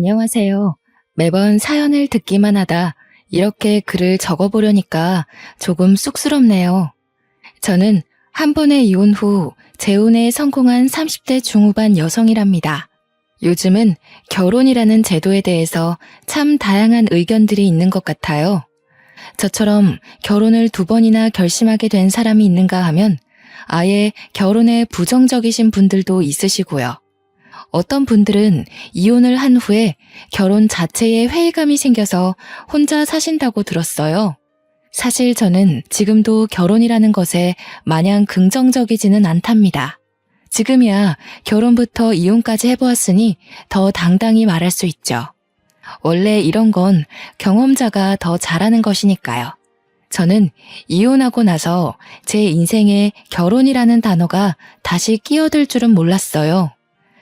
안녕하세요. 매번 사연을 듣기만 하다 이렇게 글을 적어보려니까 조금 쑥스럽네요. 저는 한 번의 이혼 후 재혼에 성공한 30대 중후반 여성이랍니다. 요즘은 결혼이라는 제도에 대해서 참 다양한 의견들이 있는 것 같아요. 저처럼 결혼을 2번이나 결심하게 된 사람이 있는가 하면 아예 결혼에 부정적이신 분들도 있으시고요. 어떤 분들은 이혼을 한 후에 결혼 자체에 회의감이 생겨서 혼자 사신다고 들었어요. 사실 저는 지금도 결혼이라는 것에 마냥 긍정적이지는 않답니다. 지금이야 결혼부터 이혼까지 해보았으니 더 당당히 말할 수 있죠. 원래 이런 건 경험자가 더 잘하는 것이니까요. 저는 이혼하고 나서 제 인생에 결혼이라는 단어가 다시 끼어들 줄은 몰랐어요.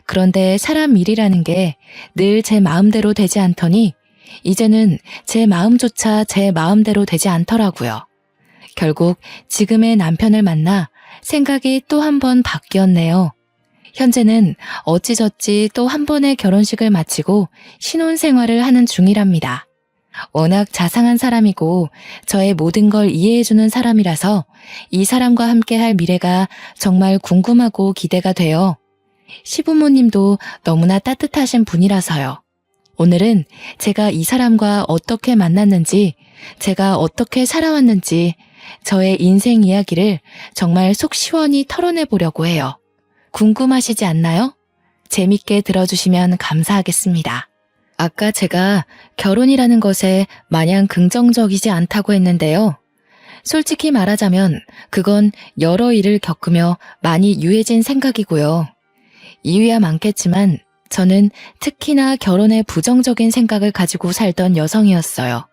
그런데 사람 일이라는 게 늘 제 마음대로 되지 않더니 이제는 제 마음조차 제 마음대로 되지 않더라고요. 결국 지금의 남편을 만나 생각이 또 한 번 바뀌었네요. 현재는 어찌저찌 또 한 번의 결혼식을 마치고 신혼생활을 하는 중이랍니다. 워낙 자상한 사람이고 저의 모든 걸 이해해주는 사람이라서 이 사람과 함께 할 미래가 정말 궁금하고 기대가 돼요. 시부모님도 너무나 따뜻하신 분이라서요. 오늘은 제가 이 사람과 어떻게 만났는지, 제가 어떻게 살아왔는지, 저의 인생 이야기를 정말 속 시원히 털어내 보려고 해요. 궁금하시지 않나요? 재밌게 들어주시면 감사하겠습니다. 아까 제가 결혼이라는 것에 마냥 긍정적이지 않다고 했는데요. 솔직히 말하자면 그건 여러 일을 겪으며 많이 유해진 생각이고요. 이유야 많겠지만 저는 특히나 결혼에 부정적인 생각을 가지고 살던 여성이었어요.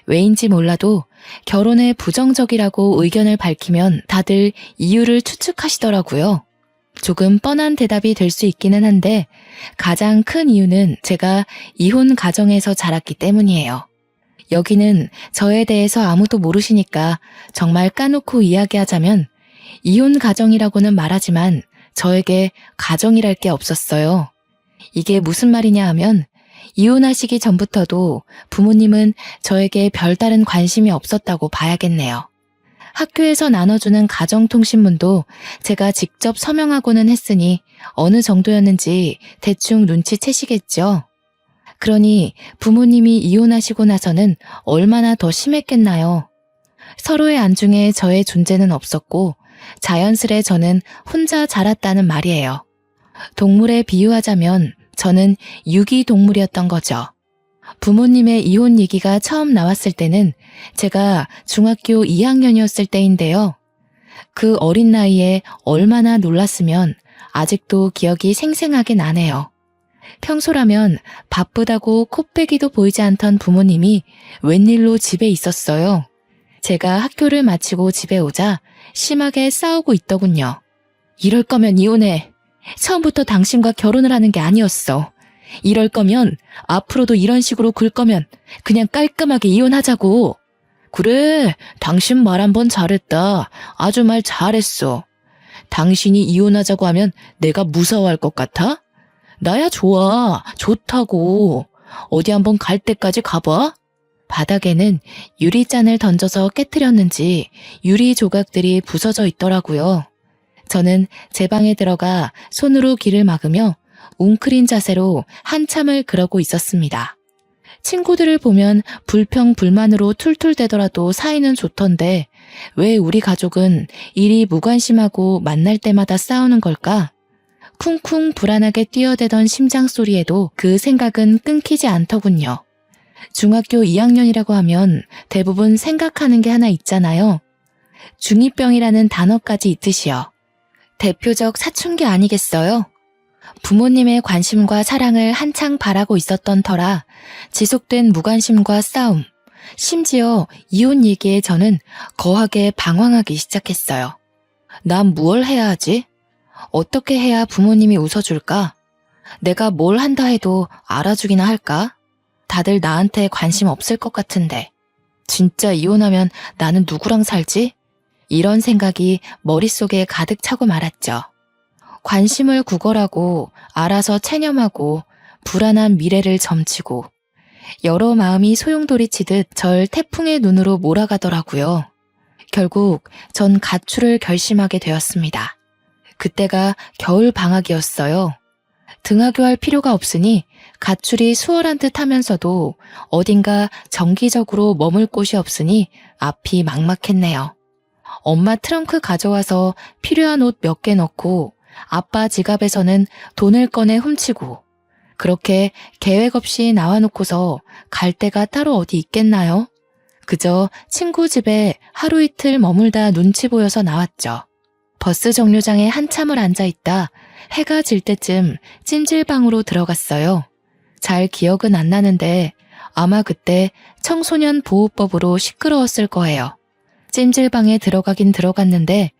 왜인지 몰라도 결혼에 부정적이라고 의견을 밝히면 다들 이유를 추측하시더라고요. 조금 뻔한 대답이 될 수 있기는 한데 가장 큰 이유는 제가 이혼 가정에서 자랐기 때문이에요. 여기는 저에 대해서 아무도 모르시니까 정말 까놓고 이야기하자면 이혼 가정이라고는 말하지만 저에게 가정이랄 게 없었어요. 이게 무슨 말이냐 하면 이혼하시기 전부터도 부모님은 저에게 별다른 관심이 없었다고 봐야겠네요. 학교에서 나눠주는 가정통신문도 제가 직접 서명하고는 했으니 어느 정도였는지 대충 눈치채시겠죠. 그러니 부모님이 이혼하시고 나서는 얼마나 더 심했겠나요. 서로의 안중에 저의 존재는 없었고 자연스레 저는 혼자 자랐다는 말이에요. 동물에 비유하자면 저는 유기동물이었던 거죠. 부모님의 이혼 얘기가 처음 나왔을 때는 제가 중학교 2학년이었을 때인데요. 그 어린 나이에 얼마나 놀랐으면 아직도 기억이 생생하게 나네요. 평소라면 바쁘다고 코빼기도 보이지 않던 부모님이 웬일로 집에 있었어요. 제가 학교를 마치고 집에 오자 심하게 싸우고 있더군요. 이럴 거면 이혼해. 처음부터 당신과 결혼을 하는 게 아니었어. 이럴 거면 앞으로도 이런 식으로 굴 거면 그냥 깔끔하게 이혼하자고. 그래, 당신 말 한번 잘했다. 아주 말 잘했어. 당신이 이혼하자고 하면 내가 무서워할 것 같아? 나야 좋아. 좋다고. 어디 한번 갈 때까지 가봐. 바닥에는 유리잔을 던져서 깨트렸는지 유리 조각들이 부서져 있더라고요. 저는 제 방에 들어가 손으로 귀를 막으며 웅크린 자세로 한참을 그러고 있었습니다. 친구들을 보면 불평불만으로 툴툴대더라도 사이는 좋던데 왜 우리 가족은 일이 무관심하고 만날 때마다 싸우는 걸까? 쿵쿵 불안하게 뛰어대던 심장 소리에도 그 생각은 끊기지 않더군요. 중학교 2학년이라고 하면 대부분 생각하는 게 하나 있잖아요. 중2병이라는 단어까지 있듯이요. 대표적 사춘기 아니겠어요? 부모님의 관심과 사랑을 한창 바라고 있었던 터라 지속된 무관심과 싸움, 심지어 이혼 얘기에 저는 거하게 방황하기 시작했어요. 난 뭘 해야 하지? 어떻게 해야 부모님이 웃어줄까? 내가 뭘 한다 해도 알아주기나 할까? 다들 나한테 관심 없을 것 같은데. 진짜 이혼하면 나는 누구랑 살지? 이런 생각이 머릿속에 가득 차고 말았죠. 관심을 구걸하고 알아서 체념하고 불안한 미래를 점치고 여러 마음이 소용돌이치듯 절 태풍의 눈으로 몰아가더라고요. 결국 전 가출을 결심하게 되었습니다. 그때가 겨울 방학이었어요. 등하교할 필요가 없으니 가출이 수월한 듯 하면서도 어딘가 정기적으로 머물 곳이 없으니 앞이 막막했네요. 엄마 트렁크 가져와서 필요한 옷 몇 개 넣고 아빠 지갑에서는 돈을 꺼내 훔치고 그렇게 계획 없이 나와놓고서 갈 데가 따로 어디 있겠나요? 그저 친구 집에 하루 이틀 머물다 눈치 보여서 나왔죠. 버스 정류장에 한참을 앉아있다 해가 질 때쯤 찜질방으로 들어갔어요. 잘 기억은 안 나는데 아마 그때 청소년 보호법으로 시끄러웠을 거예요. 찜질방에 들어가긴 들어갔는데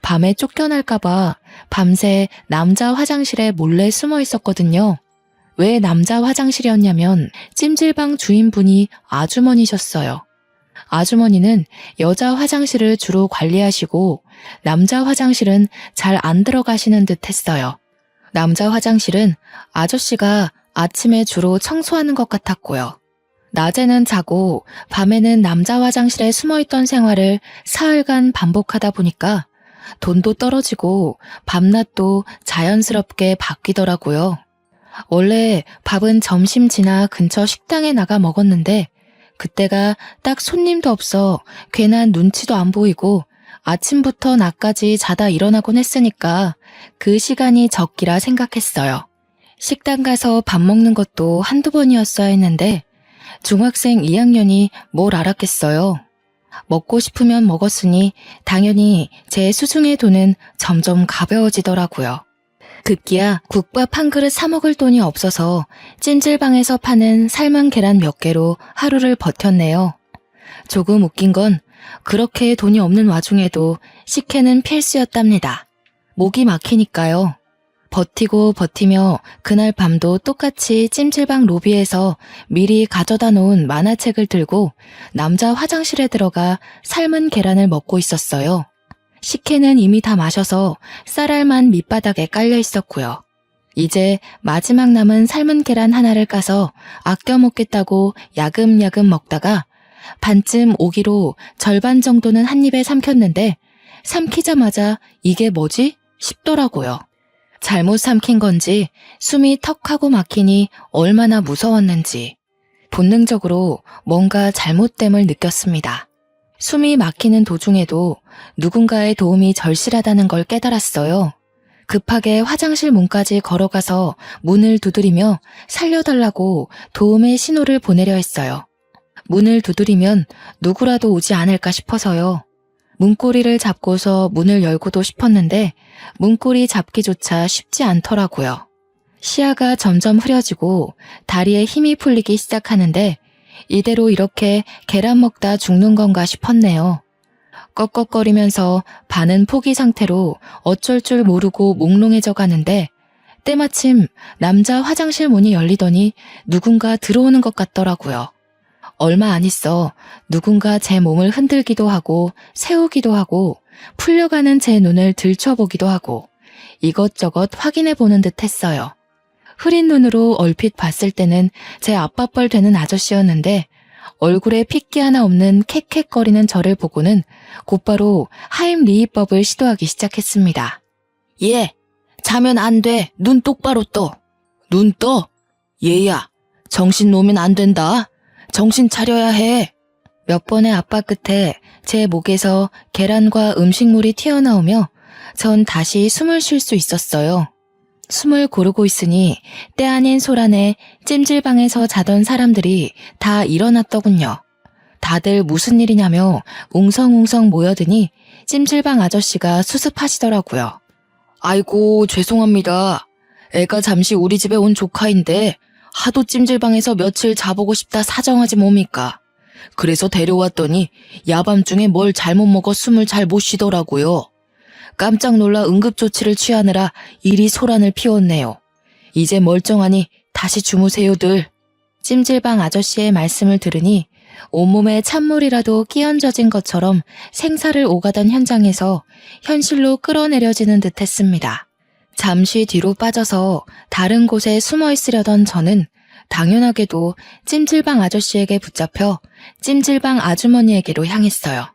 밤에 쫓겨날까봐 밤새 남자 화장실에 몰래 숨어 있었거든요. 왜 남자 화장실이었냐면 찜질방 주인분이 아주머니셨어요. 아주머니는 여자 화장실을 주로 관리하시고 남자 화장실은 잘 안 들어가시는 듯 했어요. 남자 화장실은 아저씨가 아침에 주로 청소하는 것 같았고요. 낮에는 자고 밤에는 남자 화장실에 숨어있던 생활을 사흘간 반복하다 보니까 돈도 떨어지고 밤낮도 자연스럽게 바뀌더라고요. 원래 밥은 점심 지나 근처 식당에 나가 먹었는데 그때가 딱 손님도 없어 괜한 눈치도 안 보이고 아침부터 낮까지 자다 일어나곤 했으니까 그 시간이 적기라 생각했어요. 식당 가서 밥 먹는 것도 한두 번이었어야 했는데 중학생 2학년이 뭘 알았겠어요. 먹고 싶으면 먹었으니 당연히 제 수중의 돈은 점점 가벼워지더라고요. 급기야 국밥 한 그릇 사 먹을 돈이 없어서 찜질방에서 파는 삶은 계란 몇 개로 하루를 버텼네요. 조금 웃긴 건 그렇게 돈이 없는 와중에도 식혜는 필수였답니다. 목이 막히니까요. 버티고 버티며 그날 밤도 똑같이 찜질방 로비에서 미리 가져다 놓은 만화책을 들고 남자 화장실에 들어가 삶은 계란을 먹고 있었어요. 식혜는 이미 다 마셔서 쌀알만 밑바닥에 깔려 있었고요. 이제 마지막 남은 삶은 계란 하나를 까서 아껴 먹겠다고 야금야금 먹다가 반쯤 오기로 절반 정도는 한 입에 삼켰는데 삼키자마자 이게 뭐지? 싶더라고요. 잘못 삼킨 건지 숨이 턱하고 막히니 얼마나 무서웠는지 본능적으로 뭔가 잘못됨을 느꼈습니다. 숨이 막히는 도중에도 누군가의 도움이 절실하다는 걸 깨달았어요. 급하게 화장실 문까지 걸어가서 문을 두드리며 살려달라고 도움의 신호를 보내려 했어요. 문을 두드리면 누구라도 오지 않을까 싶어서요. 문고리를 잡고서 문을 열고도 싶었는데 문고리 잡기조차 쉽지 않더라고요. 시야가 점점 흐려지고 다리에 힘이 풀리기 시작하는데 이대로 이렇게 계란 먹다 죽는 건가 싶었네요. 꺽꺽거리면서 반은 포기 상태로 어쩔 줄 모르고 몽롱해져 가는데 때마침 남자 화장실 문이 열리더니 누군가 들어오는 것 같더라고요. 얼마 안 있어 누군가 제 몸을 흔들기도 하고 세우기도 하고 풀려가는 제 눈을 들춰보기도 하고 이것저것 확인해보는 듯 했어요. 흐린 눈으로 얼핏 봤을 때는 제 아빠뻘 되는 아저씨였는데 얼굴에 핏기 하나 없는 캑캑거리는 저를 보고는 곧바로 하임리히법을 시도하기 시작했습니다. 얘, 자면 안 돼. 눈 똑바로 떠. 눈 떠? 얘야, 정신 놓으면 안 된다. 정신 차려야 해. 몇 번의 압박 끝에 제 목에서 계란과 음식물이 튀어나오며 전 다시 숨을 쉴 수 있었어요. 숨을 고르고 있으니 때 아닌 소란에 찜질방에서 자던 사람들이 다 일어났더군요. 다들 무슨 일이냐며 웅성웅성 모여드니 찜질방 아저씨가 수습하시더라고요. 아이고 죄송합니다. 애가 잠시 우리 집에 온 조카인데 하도 찜질방에서 며칠 자보고 싶다 사정하지 뭡니까? 그래서 데려왔더니 야밤중에 뭘 잘못 먹어 숨을 잘 못 쉬더라고요. 깜짝 놀라 응급조치를 취하느라 이리 소란을 피웠네요. 이제 멀쩡하니 다시 주무세요들. 찜질방 아저씨의 말씀을 들으니 온몸에 찬물이라도 끼얹어진 것처럼 생사를 오가던 현장에서 현실로 끌어내려지는 듯 했습니다. 잠시 뒤로 빠져서 다른 곳에 숨어 있으려던 저는 당연하게도 찜질방 아저씨에게 붙잡혀 찜질방 아주머니에게로 향했어요.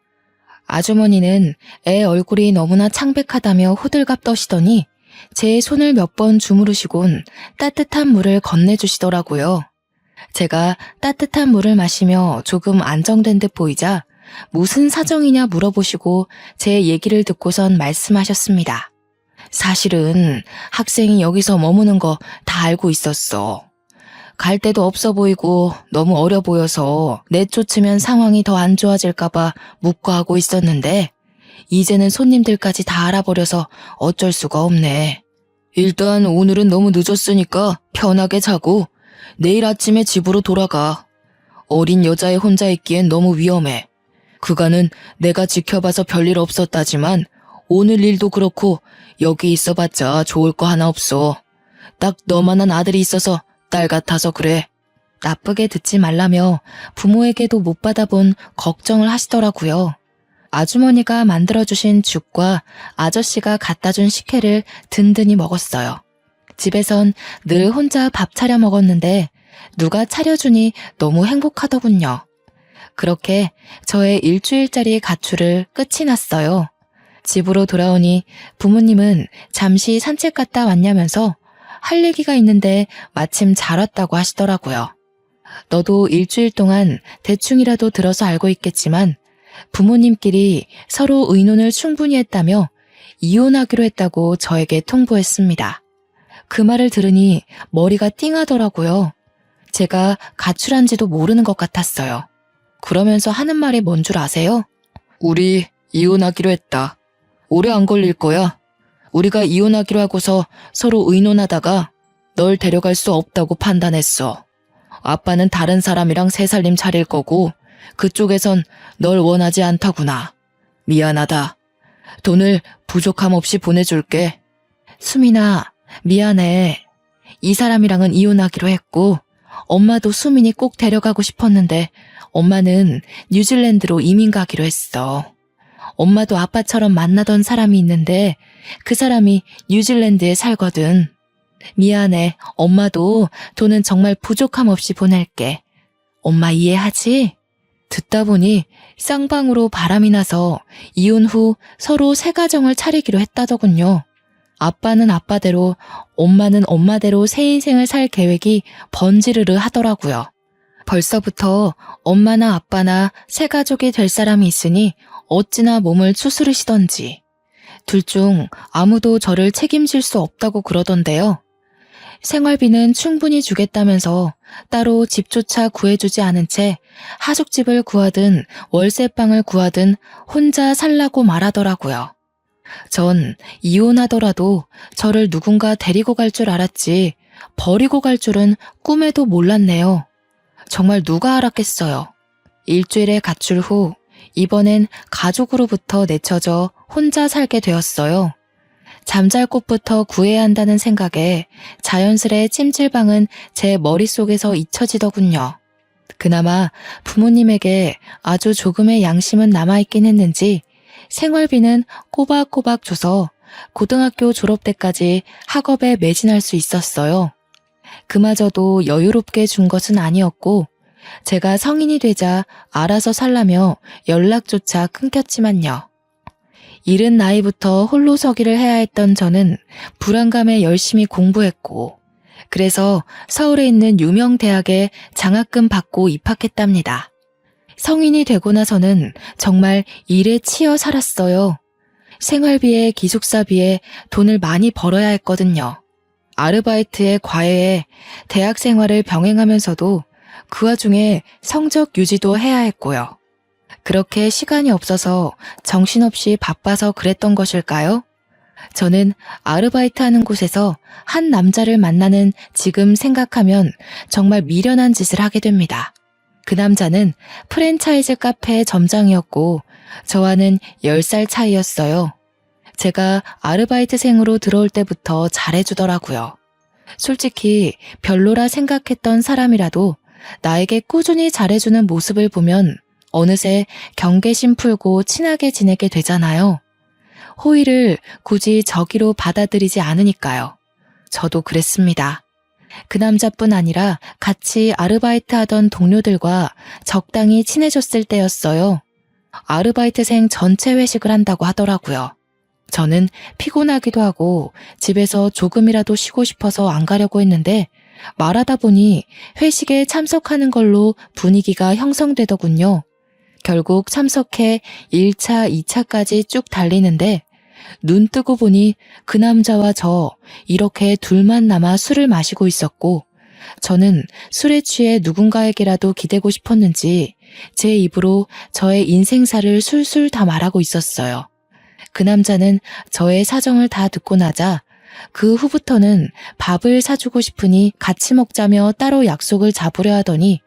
아주머니는 애 얼굴이 너무나 창백하다며 호들갑 떠시더니 제 손을 몇 번 주무르시곤 따뜻한 물을 건네주시더라고요. 제가 따뜻한 물을 마시며 조금 안정된 듯 보이자 무슨 사정이냐 물어보시고 제 얘기를 듣고선 말씀하셨습니다. 사실은 학생이 여기서 머무는 거 다 알고 있었어. 갈 데도 없어 보이고 너무 어려 보여서 내쫓으면 상황이 더 안 좋아질까봐 묵과하고 있었는데 이제는 손님들까지 다 알아버려서 어쩔 수가 없네. 일단 오늘은 너무 늦었으니까 편하게 자고 내일 아침에 집으로 돌아가. 어린 여자애 혼자 있기엔 너무 위험해. 그간은 내가 지켜봐서 별일 없었다지만 오늘 일도 그렇고 여기 있어봤자 좋을 거 하나 없어. 딱 너만한 아들이 있어서 딸 같아서 그래. 나쁘게 듣지 말라며 부모에게도 못 받아본 걱정을 하시더라고요. 아주머니가 만들어주신 죽과 아저씨가 갖다준 식혜를 든든히 먹었어요. 집에선 늘 혼자 밥 차려 먹었는데 누가 차려주니 너무 행복하더군요. 그렇게 저의 일주일짜리 가출을 끝이 났어요. 집으로 돌아오니 부모님은 잠시 산책 갔다 왔냐면서 할 얘기가 있는데 마침 잘 왔다고 하시더라고요. 너도 일주일 동안 대충이라도 들어서 알고 있겠지만 부모님끼리 서로 의논을 충분히 했다며 이혼하기로 했다고 저에게 통보했습니다. 그 말을 들으니 머리가 띵하더라고요. 제가 가출한지도 모르는 것 같았어요. 그러면서 하는 말이 뭔 줄 아세요? 우리 이혼하기로 했다. 오래 안 걸릴 거야. 우리가 이혼하기로 하고서 서로 의논하다가 널 데려갈 수 없다고 판단했어. 아빠는 다른 사람이랑 새 살림 차릴 거고 그쪽에선 널 원하지 않다구나. 미안하다. 돈을 부족함 없이 보내줄게. 수민아, 미안해. 이 사람이랑은 이혼하기로 했고 엄마도 수민이 꼭 데려가고 싶었는데 엄마는 뉴질랜드로 이민 가기로 했어. 엄마도 아빠처럼 만나던 사람이 있는데 그 사람이 뉴질랜드에 살거든. 미안해. 엄마도 돈은 정말 부족함 없이 보낼게. 엄마 이해하지? 듣다 보니 쌍방으로 바람이 나서 이혼 후 서로 새 가정을 차리기로 했다더군요. 아빠는 아빠대로, 엄마는 엄마대로 새 인생을 살 계획이 번지르르 하더라고요. 벌써부터 엄마나 아빠나 새 가족이 될 사람이 있으니 어찌나 몸을 추스르시던지. 둘 중 아무도 저를 책임질 수 없다고 그러던데요. 생활비는 충분히 주겠다면서 따로 집조차 구해주지 않은 채 하숙집을 구하든 월세방을 구하든 혼자 살라고 말하더라고요. 전 이혼하더라도 저를 누군가 데리고 갈 줄 알았지 버리고 갈 줄은 꿈에도 몰랐네요. 정말 누가 알았겠어요. 일주일의 가출 후 이번엔 가족으로부터 내쳐져 혼자 살게 되었어요. 잠잘 곳부터 구해야 한다는 생각에 자연스레 찜질방은 제 머릿속에서 잊혀지더군요. 그나마 부모님에게 아주 조금의 양심은 남아있긴 했는지 생활비는 꼬박꼬박 줘서 고등학교 졸업 때까지 학업에 매진할 수 있었어요. 그마저도 여유롭게 준 것은 아니었고 제가 성인이 되자 알아서 살라며 연락조차 끊겼지만요. 이른 나이부터 홀로 서기를 해야 했던 저는 불안감에 열심히 공부했고 그래서 서울에 있는 유명 대학에 장학금 받고 입학했답니다. 성인이 되고 나서는 정말 일에 치여 살았어요. 생활비에 기숙사비에 돈을 많이 벌어야 했거든요. 아르바이트에 과외에 대학 생활을 병행하면서도 그 와중에 성적 유지도 해야 했고요. 그렇게 시간이 없어서 정신없이 바빠서 그랬던 것일까요? 저는 아르바이트하는 곳에서 한 남자를 만나는 지금 생각하면 정말 미련한 짓을 하게 됩니다. 그 남자는 프랜차이즈 카페의 점장이었고 저와는 10살 차이였어요. 제가 아르바이트생으로 들어올 때부터 잘해주더라고요. 솔직히 별로라 생각했던 사람이라도 나에게 꾸준히 잘해주는 모습을 보면 어느새 경계심 풀고 친하게 지내게 되잖아요. 호의를 굳이 저기로 받아들이지 않으니까요. 저도 그랬습니다. 그 남자뿐 아니라 같이 아르바이트 하던 동료들과 적당히 친해졌을 때였어요. 아르바이트생 전체 회식을 한다고 하더라고요. 저는 피곤하기도 하고 집에서 조금이라도 쉬고 싶어서 안 가려고 했는데 말하다 보니 회식에 참석하는 걸로 분위기가 형성되더군요. 결국 참석해 1차, 2차까지 쭉 달리는데 눈 뜨고 보니 그 남자와 저 이렇게 둘만 남아 술을 마시고 있었고 저는 술에 취해 누군가에게라도 기대고 싶었는지 제 입으로 저의 인생사를 술술 다 말하고 있었어요. 그 남자는 저의 사정을 다 듣고 나자 그 후부터는 밥을 사주고 싶으니 같이 먹자며 따로 약속을 잡으려 하더니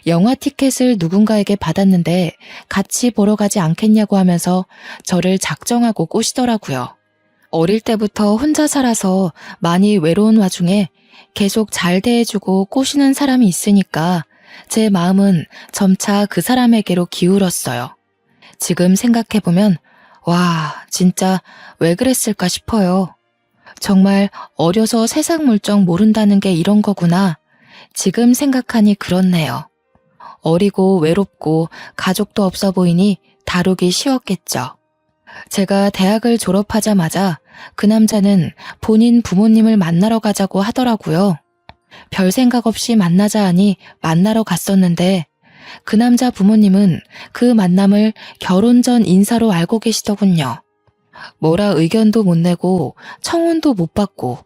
영화 티켓을 누군가에게 받았는데 같이 보러 가지 않겠냐고 하면서 저를 작정하고 꼬시더라고요. 어릴 때부터 혼자 살아서 많이 외로운 와중에 계속 잘 대해주고 꼬시는 사람이 있으니까 제 마음은 점차 그 사람에게로 기울었어요. 지금 생각해보면 와, 진짜 왜 그랬을까 싶어요. 정말 어려서 세상 물정 모른다는 게 이런 거구나. 지금 생각하니 그렇네요. 어리고 외롭고 가족도 없어 보이니 다루기 쉬웠겠죠. 제가 대학을 졸업하자마자 그 남자는 본인 부모님을 만나러 가자고 하더라고요. 별 생각 없이 만나자 하니 만나러 갔었는데 그 남자 부모님은 그 만남을 결혼 전 인사로 알고 계시더군요. 뭐라 의견도 못 내고 청혼도 못 받고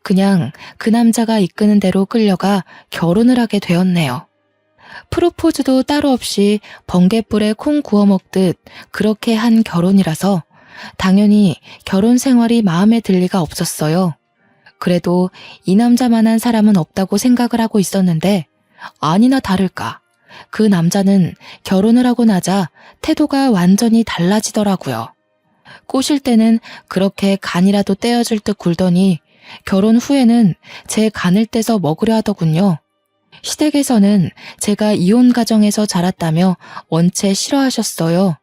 그냥 그 남자가 이끄는 대로 끌려가 결혼을 하게 되었네요. 프로포즈도 따로 없이 번갯불에 콩 구워 먹듯 그렇게 한 결혼이라서 당연히 결혼 생활이 마음에 들 리가 없었어요. 그래도 이 남자만한 사람은 없다고 생각을 하고 있었는데 아니나 다를까 그 남자는 결혼을 하고 나자 태도가 완전히 달라지더라고요. 꼬실 때는 그렇게 간이라도 떼어줄 듯 굴더니 결혼 후에는 제 간을 떼서 먹으려 하더군요. 시댁에서는 제가 이혼 가정에서 자랐다며 원체 싫어하셨어요.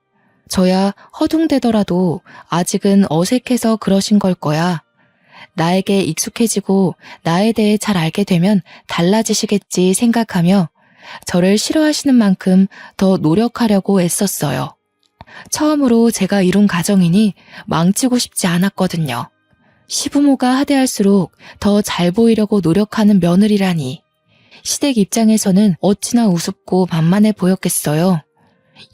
저야 허둥대더라도 아직은 어색해서 그러신 걸 거야. 나에게 익숙해지고 나에 대해 잘 알게 되면 달라지시겠지 생각하며 저를 싫어하시는 만큼 더 노력하려고 애썼어요. 처음으로 제가 이룬 가정이니 망치고 싶지 않았거든요. 시부모가 하대할수록 더 잘 보이려고 노력하는 며느리라니. 시댁 입장에서는 어찌나 우습고 만만해 보였겠어요.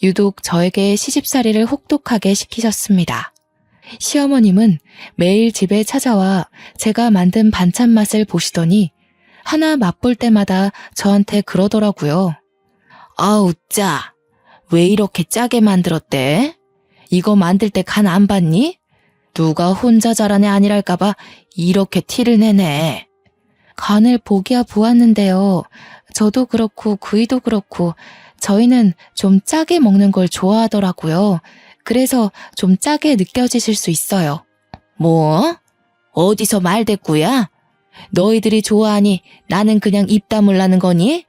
유독 저에게 시집살이를 혹독하게 시키셨습니다. 시어머님은 매일 집에 찾아와 제가 만든 반찬 맛을 보시더니 하나 맛볼 때마다 저한테 그러더라고요. 아우 짜, 왜 이렇게 짜게 만들었대? 이거 만들 때 간 안 봤니? 누가 혼자 잘한 애 아니랄까봐 이렇게 티를 내네. 간을 보기야 보았는데요. 저도 그렇고 그이도 그렇고 저희는 좀 짜게 먹는 걸 좋아하더라고요. 그래서 좀 짜게 느껴지실 수 있어요. 뭐? 어디서 말대꾸야? 너희들이 좋아하니 나는 그냥 입 다물라는 거니?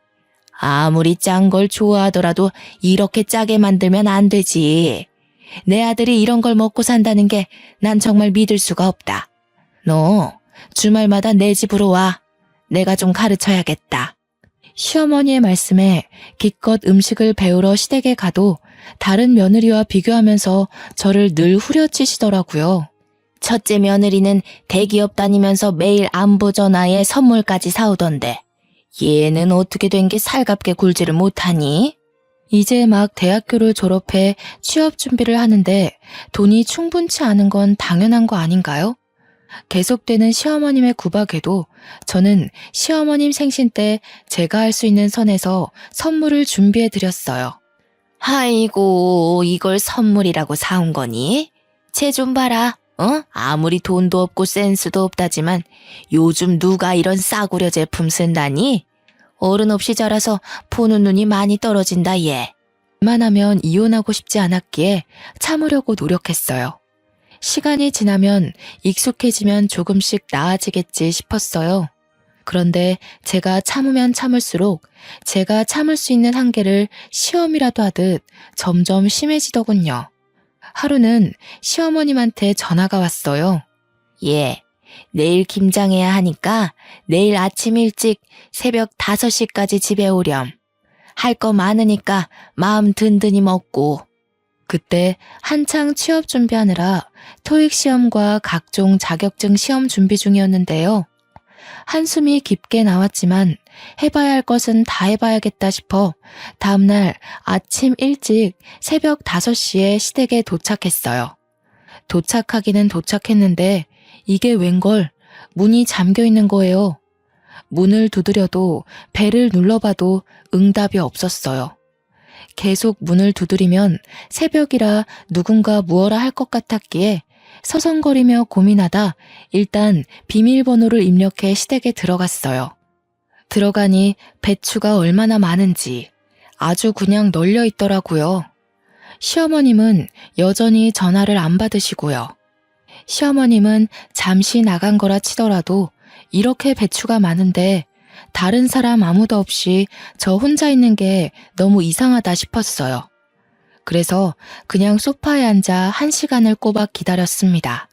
아무리 짠 걸 좋아하더라도 이렇게 짜게 만들면 안 되지. 내 아들이 이런 걸 먹고 산다는 게 난 정말 믿을 수가 없다. 너 주말마다 내 집으로 와. 내가 좀 가르쳐야겠다. 시어머니의 말씀에 기껏 음식을 배우러 시댁에 가도 다른 며느리와 비교하면서 저를 늘 후려치시더라고요. 첫째 며느리는 대기업 다니면서 매일 안부 전화에 선물까지 사오던데 얘는 어떻게 된 게 살갑게 굴지를 못하니? 이제 막 대학교를 졸업해 취업 준비를 하는데 돈이 충분치 않은 건 당연한 거 아닌가요? 계속되는 시어머님의 구박에도 저는 시어머님 생신 때 제가 할 수 있는 선에서 선물을 준비해 드렸어요. 아이고, 이걸 선물이라고 사온 거니? 쟤 좀 봐라. 아무리 돈도 없고 센스도 없다지만 요즘 누가 이런 싸구려 제품 쓴다니? 어른 없이 자라서 보는 눈이 많이 떨어진다 얘. 웬만하면 이혼하고 싶지 않았기에 참으려고 노력했어요. 시간이 지나면 익숙해지면 조금씩 나아지겠지 싶었어요. 그런데 제가 참으면 참을수록 제가 참을 수 있는 한계를 시험이라도 하듯 점점 심해지더군요. 하루는 시어머님한테 전화가 왔어요. 예, 내일 김장해야 하니까 내일 아침 일찍 새벽 5시까지 집에 오렴. 할 거 많으니까 마음 든든히 먹고. 그때 한창 취업 준비하느라 토익 시험과 각종 자격증 시험 준비 중이었는데요. 한숨이 깊게 나왔지만 해봐야 할 것은 다 해봐야겠다 싶어 다음날 아침 일찍 새벽 5시에 시댁에 도착했어요. 도착하기는 도착했는데 이게 웬걸 문이 잠겨 있는 거예요. 문을 두드려도 벨을 눌러봐도 응답이 없었어요. 계속 문을 두드리면 새벽이라 누군가 무어라 할 것 같았기에 서성거리며 고민하다 일단 비밀번호를 입력해 시댁에 들어갔어요. 들어가니 배추가 얼마나 많은지 아주 그냥 널려 있더라고요. 시어머님은 여전히 전화를 안 받으시고요. 시어머님은 잠시 나간 거라 치더라도 이렇게 배추가 많은데 다른 사람 아무도 없이 저 혼자 있는 게 너무 이상하다 싶었어요. 그래서 그냥 소파에 앉아 1시간을 꼬박 기다렸습니다.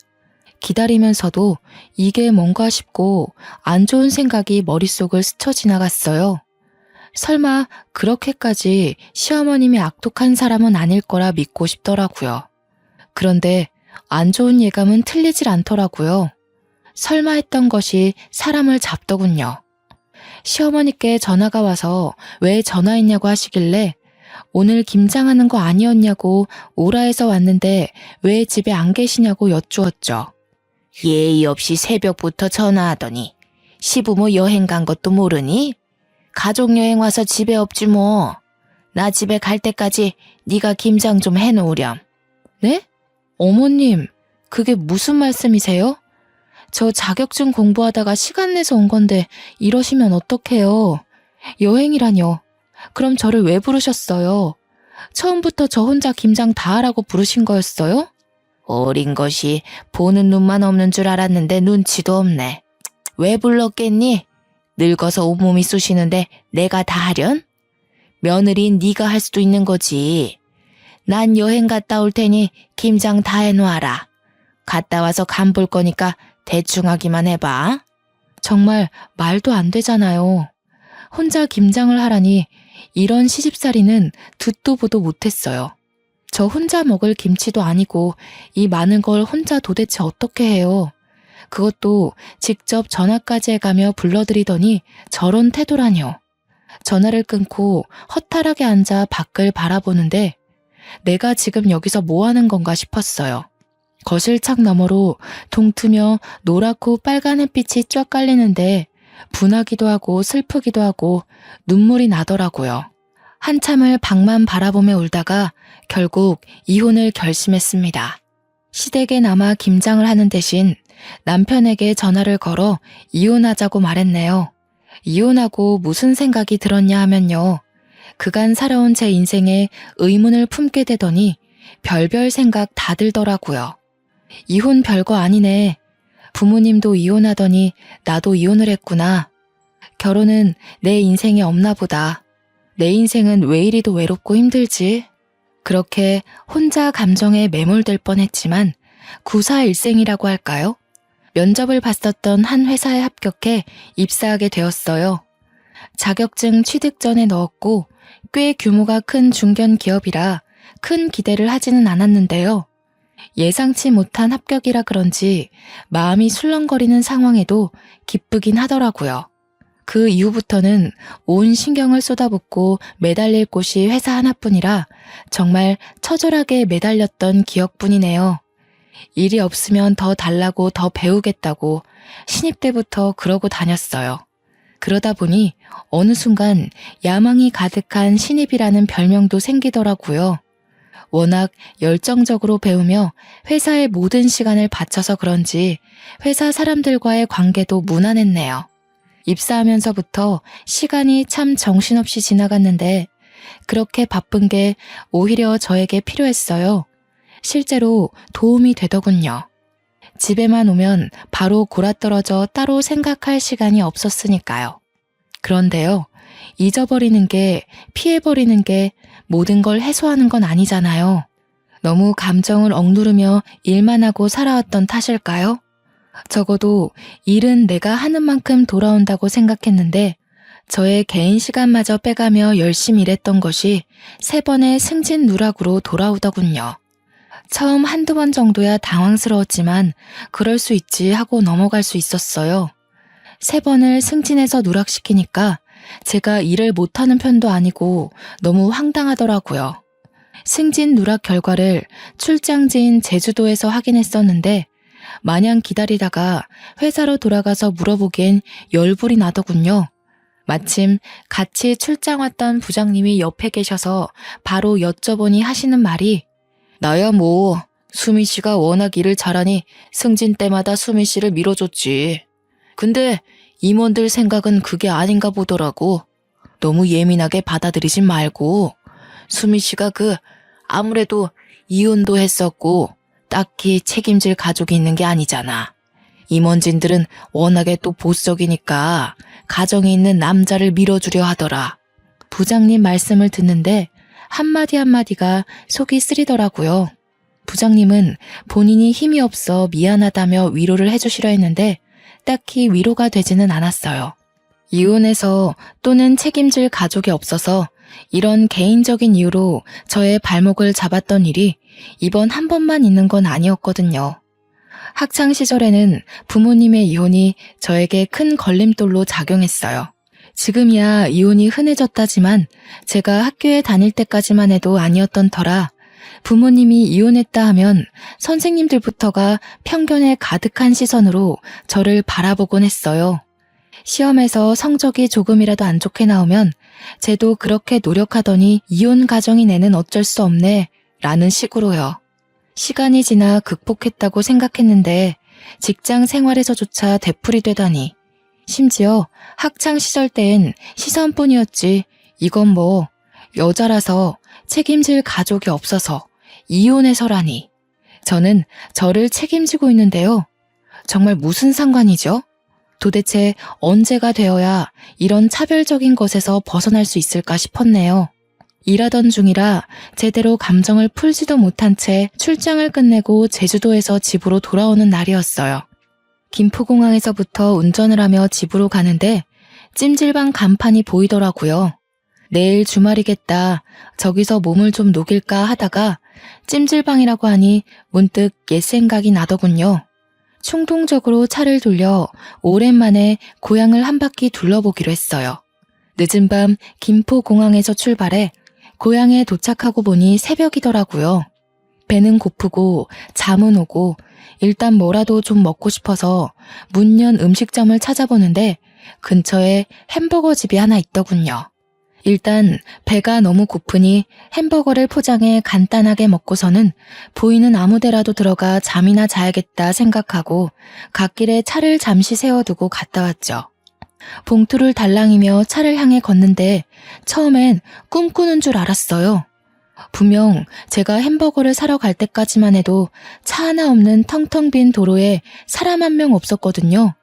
기다리면서도 이게 뭔가 싶고 안 좋은 생각이 머릿속을 스쳐 지나갔어요. 설마 그렇게까지 시어머님이 악독한 사람은 아닐 거라 믿고 싶더라고요. 그런데 안 좋은 예감은 틀리질 않더라고요. 설마 했던 것이 사람을 잡더군요. 시어머니께 전화가 와서 왜 전화했냐고 하시길래 오늘 김장하는 거 아니었냐고 오라 해서 왔는데 왜 집에 안 계시냐고 여쭈었죠. 예의 없이 새벽부터 전화하더니 시부모 여행 간 것도 모르니? 가족여행 와서 집에 없지 뭐. 나 집에 갈 때까지 네가 김장 좀 해놓으렴. 네? 어머님, 그게 무슨 말씀이세요? 저 자격증 공부하다가 시간 내서 온 건데 이러시면 어떡해요? 여행이라뇨. 그럼 저를 왜 부르셨어요? 처음부터 저 혼자 김장 다 하라고 부르신 거였어요? 어린 것이 보는 눈만 없는 줄 알았는데 눈치도 없네. 왜 불렀겠니? 늙어서 온몸이 쑤시는데 내가 다 하련? 며느리인 네가 할 수도 있는 거지. 난 여행 갔다 올 테니 김장 다 해놓아라. 갔다 와서 간 볼 거니까 대충 하기만 해봐. 정말 말도 안 되잖아요. 혼자 김장을 하라니 이런 시집살이는 듣도 보도 못했어요. 저 혼자 먹을 김치도 아니고 이 많은 걸 혼자 도대체 어떻게 해요? 그것도 직접 전화까지 해가며 불러드리더니 저런 태도라뇨. 전화를 끊고 허탈하게 앉아 밖을 바라보는데 내가 지금 여기서 뭐 하는 건가 싶었어요. 거실 창 너머로 동트며 노랗고 빨간 햇빛이 쫙 깔리는데 분하기도 하고 슬프기도 하고 눈물이 나더라고요. 한참을 밖만 바라보며 울다가 결국 이혼을 결심했습니다. 시댁에 남아 김장을 하는 대신 남편에게 전화를 걸어 이혼하자고 말했네요. 이혼하고 무슨 생각이 들었냐 하면요. 그간 살아온 제 인생에 의문을 품게 되더니 별별 생각 다 들더라고요. 이혼 별거 아니네. 부모님도 이혼하더니 나도 이혼을 했구나. 결혼은 내 인생에 없나 보다. 내 인생은 왜 이리도 외롭고 힘들지? 그렇게 혼자 감정에 매몰될 뻔했지만 구사일생이라고 할까요? 면접을 봤었던 한 회사에 합격해 입사하게 되었어요. 자격증 취득 전에 넣었고 꽤 규모가 큰 중견 기업이라 큰 기대를 하지는 않았는데요. 예상치 못한 합격이라 그런지 마음이 술렁거리는 상황에도 기쁘긴 하더라고요. 그 이후부터는 온 신경을 쏟아붓고 매달릴 곳이 회사 하나뿐이라 정말 처절하게 매달렸던 기억뿐이네요. 일이 없으면 더 달라고 더 배우겠다고 신입 때부터 그러고 다녔어요. 그러다 보니 어느 순간 야망이 가득한 신입이라는 별명도 생기더라고요. 워낙 열정적으로 배우며 회사의 모든 시간을 바쳐서 그런지 회사 사람들과의 관계도 무난했네요. 입사하면서부터 시간이 참 정신없이 지나갔는데 그렇게 바쁜 게 오히려 저에게 필요했어요. 실제로 도움이 되더군요. 집에만 오면 바로 골아떨어져 따로 생각할 시간이 없었으니까요. 그런데요, 잊어버리는 게, 피해버리는 게 모든 걸 해소하는 건 아니잖아요. 너무 감정을 억누르며 일만 하고 살아왔던 탓일까요? 적어도 일은 내가 하는 만큼 돌아온다고 생각했는데 저의 개인 시간마저 빼가며 열심히 일했던 것이 3번의 승진 누락으로 돌아오더군요. 처음 한두 번 정도야 당황스러웠지만 그럴 수 있지 하고 넘어갈 수 있었어요. 3번을 승진해서 누락시키니까 제가 일을 못하는 편도 아니고 너무 황당하더라고요. 승진 누락 결과를 출장지인 제주도에서 확인했었는데 마냥 기다리다가 회사로 돌아가서 물어보기엔 열불이 나더군요. 마침 같이 출장 왔던 부장님이 옆에 계셔서 바로 여쭤보니 하시는 말이 나야 뭐 수미 씨가 워낙 일을 잘하니 승진 때마다 수미 씨를 밀어줬지. 근데 임원들 생각은 그게 아닌가 보더라고. 너무 예민하게 받아들이진 말고 수미 씨가 아무래도 이혼도 했었고 딱히 책임질 가족이 있는 게 아니잖아. 임원진들은 워낙에 또 보석이니까 가정이 있는 남자를 밀어주려 하더라. 부장님 말씀을 듣는데 한마디 한마디가 속이 쓰리더라고요. 부장님은 본인이 힘이 없어 미안하다며 위로를 해주시려 했는데 딱히 위로가 되지는 않았어요. 이혼해서 또는 책임질 가족이 없어서 이런 개인적인 이유로 저의 발목을 잡았던 일이 이번 한 번만 있는 건 아니었거든요. 학창 시절에는 부모님의 이혼이 저에게 큰 걸림돌로 작용했어요. 지금이야 이혼이 흔해졌다지만 제가 학교에 다닐 때까지만 해도 아니었던 터라 부모님이 이혼했다 하면 선생님들부터가 편견에 가득한 시선으로 저를 바라보곤 했어요. 시험에서 성적이 조금이라도 안 좋게 나오면 쟤도 그렇게 노력하더니 이혼 가정이 내는 어쩔 수 없네 라는 식으로요. 시간이 지나 극복했다고 생각했는데 직장 생활에서조차 되풀이 되다니. 심지어 학창 시절 땐 시선뿐이었지 이건 뭐 여자라서 책임질 가족이 없어서 이혼해서라니. 저는 저를 책임지고 있는데요. 정말 무슨 상관이죠? 도대체 언제가 되어야 이런 차별적인 것에서 벗어날 수 있을까 싶었네요. 일하던 중이라 제대로 감정을 풀지도 못한 채 출장을 끝내고 제주도에서 집으로 돌아오는 날이었어요. 김포공항에서부터 운전을 하며 집으로 가는데 찜질방 간판이 보이더라고요. 내일 주말이겠다. 저기서 몸을 좀 녹일까 하다가 찜질방이라고 하니 문득 옛 생각이 나더군요. 충동적으로 차를 돌려 오랜만에 고향을 한 바퀴 둘러보기로 했어요. 늦은 밤 김포공항에서 출발해 고향에 도착하고 보니 새벽이더라고요. 배는 고프고 잠은 오고 일단 뭐라도 좀 먹고 싶어서 문 연 음식점을 찾아보는데 근처에 햄버거 집이 하나 있더군요. 일단 배가 너무 고프니 햄버거를 포장해 간단하게 먹고서는 보이는 아무 데라도 들어가 잠이나 자야겠다 생각하고 갓길에 차를 잠시 세워두고 갔다 왔죠. 봉투를 달랑이며 차를 향해 걷는데 처음엔 꿈꾸는 줄 알았어요. 분명 제가 햄버거를 사러 갈 때까지만 해도 차 하나 없는 텅텅 빈 도로에 사람 한 명 없었거든요.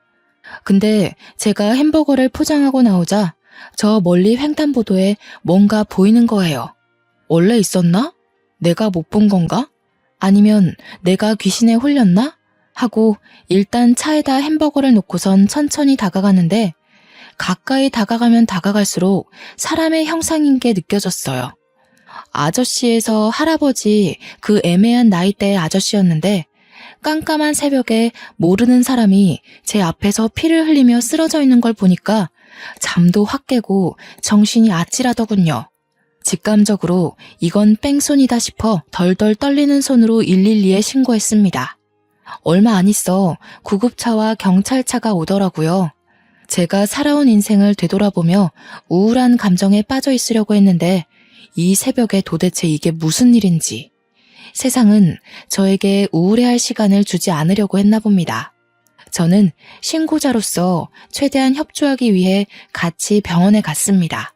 근데 제가 햄버거를 포장하고 나오자 저 멀리 횡단보도에 뭔가 보이는 거예요. 원래 있었나? 내가 못 본 건가? 아니면 내가 귀신에 홀렸나? 하고 일단 차에다 햄버거를 놓고선 천천히 다가가는데 가까이 다가가면 다가갈수록 사람의 형상인 게 느껴졌어요. 아저씨에서 할아버지 그 애매한 나이대의 아저씨였는데 깜깜한 새벽에 모르는 사람이 제 앞에서 피를 흘리며 쓰러져 있는 걸 보니까 잠도 확 깨고 정신이 아찔하더군요. 직감적으로 이건 뺑소니다 싶어 덜덜 떨리는 손으로 112에 신고했습니다. 얼마 안 있어 구급차와 경찰차가 오더라고요. 제가 살아온 인생을 되돌아보며 우울한 감정에 빠져 있으려고 했는데 이 새벽에 도대체 이게 무슨 일인지. 세상은 저에게 우울해할 시간을 주지 않으려고 했나 봅니다. 저는 신고자로서 최대한 협조하기 위해 같이 병원에 갔습니다.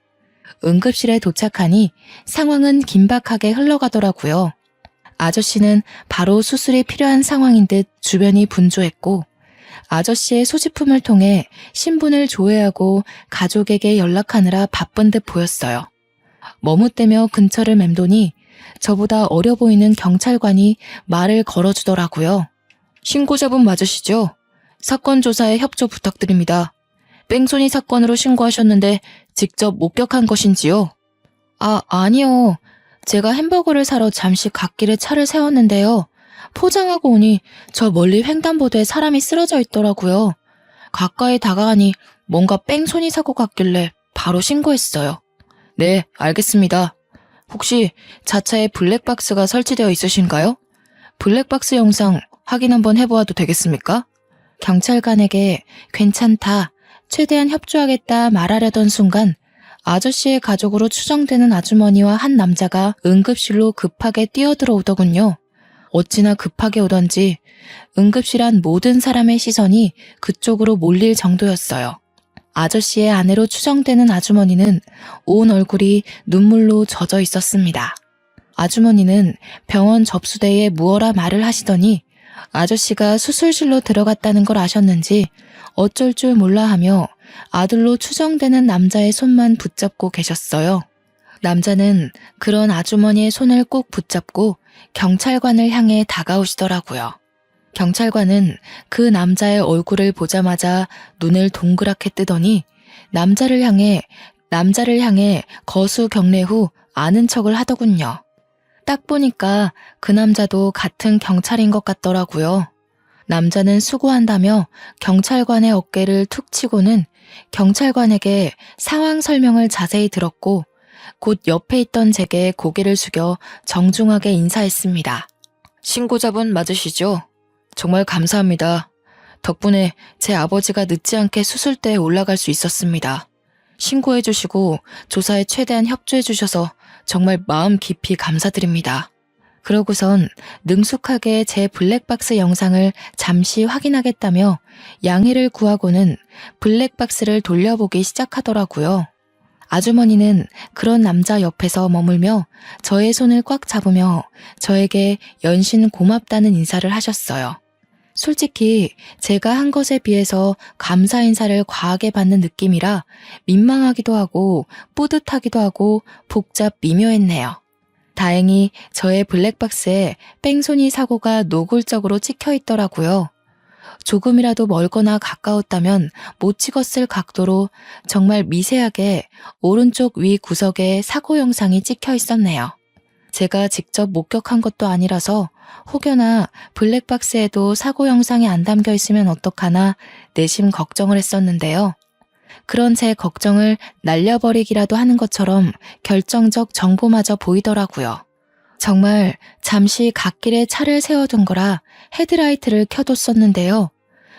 응급실에 도착하니 상황은 긴박하게 흘러가더라고요. 아저씨는 바로 수술이 필요한 상황인 듯 주변이 분주했고 아저씨의 소지품을 통해 신분을 조회하고 가족에게 연락하느라 바쁜 듯 보였어요. 머뭇대며 근처를 맴도니 저보다 어려 보이는 경찰관이 말을 걸어주더라고요. 신고자분 맞으시죠? 사건 조사에 협조 부탁드립니다. 뺑소니 사건으로 신고하셨는데 직접 목격한 것인지요? 아니요. 제가 햄버거를 사러 잠시 갓길에 차를 세웠는데요. 포장하고 오니 저 멀리 횡단보도에 사람이 쓰러져 있더라고요. 가까이 다가가니 뭔가 뺑소니 사고 같길래 바로 신고했어요. 네, 알겠습니다. 혹시 자차에 블랙박스가 설치되어 있으신가요? 블랙박스 영상 확인 한번 해보아도 되겠습니까? 경찰관에게 괜찮다, 최대한 협조하겠다 말하려던 순간 아저씨의 가족으로 추정되는 아주머니와 한 남자가 응급실로 급하게 뛰어들어오더군요. 어찌나 급하게 오던지 응급실 안 모든 사람의 시선이 그쪽으로 몰릴 정도였어요. 아저씨의 아내로 추정되는 아주머니는 온 얼굴이 눈물로 젖어 있었습니다. 아주머니는 병원 접수대에 무어라 말을 하시더니 아저씨가 수술실로 들어갔다는 걸 아셨는지 어쩔 줄 몰라 하며 아들로 추정되는 남자의 손만 붙잡고 계셨어요. 남자는 그런 아주머니의 손을 꼭 붙잡고 경찰관을 향해 다가오시더라고요. 경찰관은 그 남자의 얼굴을 보자마자 눈을 동그랗게 뜨더니 남자를 향해 거수 경례 후 아는 척을 하더군요. 딱 보니까 그 남자도 같은 경찰인 것 같더라고요. 남자는 수고한다며 경찰관의 어깨를 툭 치고는 경찰관에게 상황 설명을 자세히 들었고 곧 옆에 있던 제게 고개를 숙여 정중하게 인사했습니다. 신고자분 맞으시죠? 정말 감사합니다. 덕분에 제 아버지가 늦지 않게 수술대에 올라갈 수 있었습니다. 신고해 주시고 조사에 최대한 협조해 주셔서 정말 마음 깊이 감사드립니다. 그러고선 능숙하게 제 블랙박스 영상을 잠시 확인하겠다며 양해를 구하고는 블랙박스를 돌려보기 시작하더라고요. 아주머니는 그런 남자 옆에서 머물며 저의 손을 꽉 잡으며 저에게 연신 고맙다는 인사를 하셨어요. 솔직히 제가 한 것에 비해서 감사 인사를 과하게 받는 느낌이라 민망하기도 하고 뿌듯하기도 하고 복잡 미묘했네요. 다행히 저의 블랙박스에 뺑소니 사고가 노골적으로 찍혀 있더라고요. 조금이라도 멀거나 가까웠다면 못 찍었을 각도로 정말 미세하게 오른쪽 위 구석에 사고 영상이 찍혀 있었네요. 제가 직접 목격한 것도 아니라서 혹여나 블랙박스에도 사고 영상이 안 담겨 있으면 어떡하나 내심 걱정을 했었는데요. 그런 제 걱정을 날려버리기라도 하는 것처럼 결정적 정보마저 보이더라고요. 정말 잠시 갓길에 차를 세워둔 거라 헤드라이트를 켜뒀었는데요.